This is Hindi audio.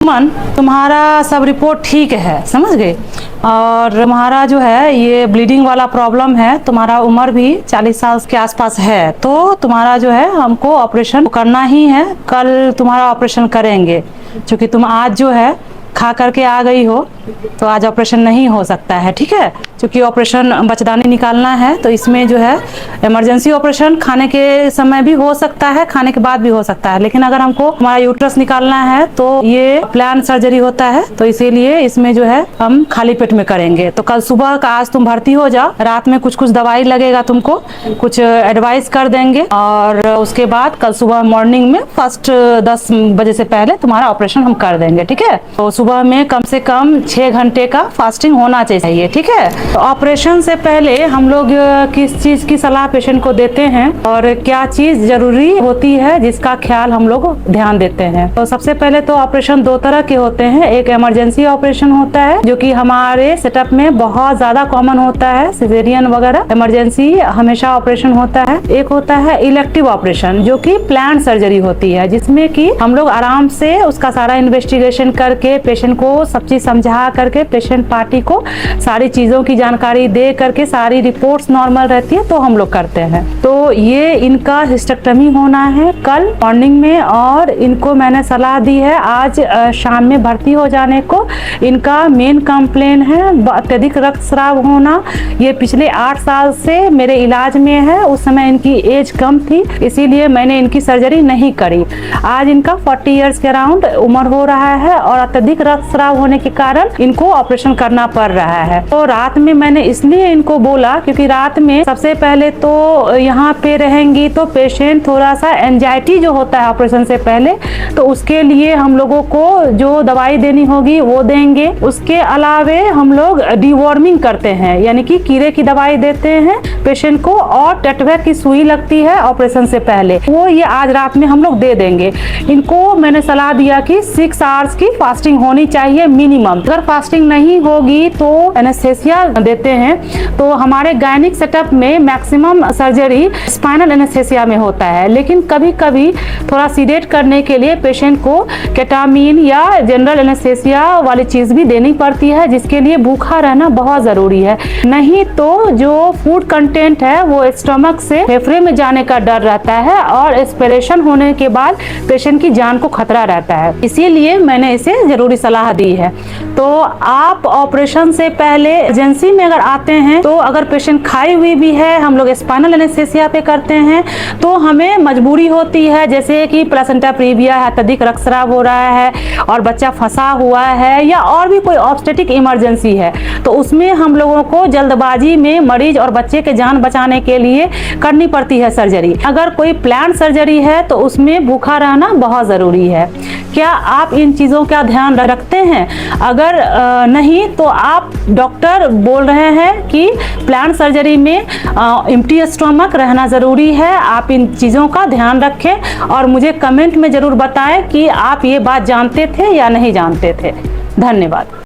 मन तुम्हारा सब रिपोर्ट ठीक है, समझ गए। और तुम्हारा जो है ये ब्लीडिंग वाला प्रॉब्लम है, तुम्हारा उम्र भी 40 साल के आसपास है, तो तुम्हारा जो है हमको ऑपरेशन करना ही है। कल तुम्हारा ऑपरेशन करेंगे, क्योंकि तुम आज जो है खा करके आ गई हो, तो आज ऑपरेशन नहीं हो सकता है, ठीक है। क्योंकि ऑपरेशन बच्चेदानी निकालना है, तो इसमें जो है इमरजेंसी ऑपरेशन खाने के समय भी हो सकता है, खाने के बाद भी हो सकता है। लेकिन अगर हमको हमारा यूट्रस निकालना है तो ये प्लान सर्जरी होता है, तो इसीलिए इसमें जो है हम खाली पेट में करेंगे। तो कल सुबह का आज तुम भर्ती हो जाओ, रात में कुछ कुछ दवाई लगेगा, तुमको कुछ एडवाइस कर देंगे, और उसके बाद कल सुबह मॉर्निंग में फर्स्ट 10 बजे से पहले तुम्हारा ऑपरेशन हम कर देंगे, ठीक है। तो सुबह में कम से कम 6 घंटे का फास्टिंग होना चाहिए, ठीक है। तो ऑपरेशन से पहले हम लोग किस चीज की सलाह पेशेंट को देते हैं और क्या चीज जरूरी होती है जिसका ख्याल हम लोग ध्यान देते हैं। तो सबसे पहले तो ऑपरेशन 2 तरह के होते हैं। एक इमरजेंसी ऑपरेशन होता है, जो कि हमारे सेटअप में बहुत ज्यादा कॉमन होता है, सिजेरियन वगैरह इमरजेंसी हमेशा ऑपरेशन होता है। एक होता है इलेक्टिव ऑपरेशन, जो कि प्लान सर्जरी होती है, जिसमें कि हम लोग आराम से उसका सारा इन्वेस्टिगेशन करके पेशेंट को सब चीज समझा करके पेशेंट पार्टी को सारी चीजों की जानकारी दे करके सारी रिपोर्ट्स नॉर्मल रहती है तो हम लोग करते हैं। तो ये इनका हिस्टेक्टमी होना है कल मॉर्निंग में, और इनको मैंने सलाह दी है आज शाम में भर्ती हो जाने को। इनका मेन कंप्लेन है अत्यधिक रक्तस्राव होना। ये पिछले 8 साल से मेरे इलाज में है, उस समय इनकी एज कम थी, इसीलिए मैंने इनकी सर्जरी नहीं करी। आज इनका 40 ईयर्स के अराउंड उम्र हो रहा है और अत्यधिक रक्तस्राव होने के कारण इनको ऑपरेशन करना पड़ रहा है। तो रात में मैंने इसलिए इनको बोला क्योंकि रात में सबसे पहले तो यहाँ पे रहेंगी तो पेशेंट थोड़ा सा एंजाइटी जो होता है ऑपरेशन से पहले, तो उसके लिए हम लोगों को जो दवाई देनी होगी वो देंगे। उसके अलावे हम लोग डिवॉर्मिंग करते हैं, यानी कि कीड़े की दवाई देते हैं पेशेंट को, और टेटवेक की सुई लगती है ऑपरेशन से पहले, वो ये आज रात में हम लोग दे देंगे। इनको मैंने सलाह दिया कि 6 आवर्स की फास्टिंग होनी चाहिए मिनिमम। अगर फास्टिंग नहीं होगी तो एनेस्थेसिया देते हैं। तो हमारे गायनिक सेटअप में मैक्सिमम सर्जरी स्पाइनल एनेस्थेसिया में होता है, लेकिन कभी कभी थोड़ा सीडेट करने के लिए पेशेंट को केटामीन या जनरल एनेस्थेसिया वाली चीज भी देनी पड़ती है, जिसके लिए भूखा रहना बहुत जरूरी है। नहीं तो जो फूड कंटेंट है वो स्टमक से फेफड़े में जाने का डर रहता है और एस्पिरेशन होने के बाद पेशेंट की जान को खतरा रहता है, इसीलिए मैंने इसे जरूरी सलाह दी है। तो आप ऑपरेशन से पहले एजेंसी में अगर आते हैं तो अगर पेशेंट खाई हुई भी है, हम लोग स्पाइनल एनेस्थेसिया पे करते हैं, तो हमें मजबूरी होती है, जैसे कि प्लेसेंटा प्रीविया है, अत्यधिक रक्तस्राव हो रहा है और बच्चा फंसा हुआ है, या और भी कोई ऑब्स्टेटिक इमरजेंसी है, तो उसमें हम लोगों को जल्दबाजी में मरीज और बच्चे के जान बचाने के लिए करनी पड़ती है सर्जरी। अगर कोई प्लान सर्जरी है तो उसमें भूखा रहना बहुत जरूरी है। क्या आप इन चीजों का ध्यान रखते हैं? अगर नहीं तो आप डॉक्टर बोल रहे हैं कि प्लान सर्जरी में एम्प्टी स्टमक रहना जरूरी है। आप इन चीजों का ध्यान रखें और मुझे कमेंट में जरूर बताएं कि आप ये बात जानते थे या नहीं जानते थे। धन्यवाद।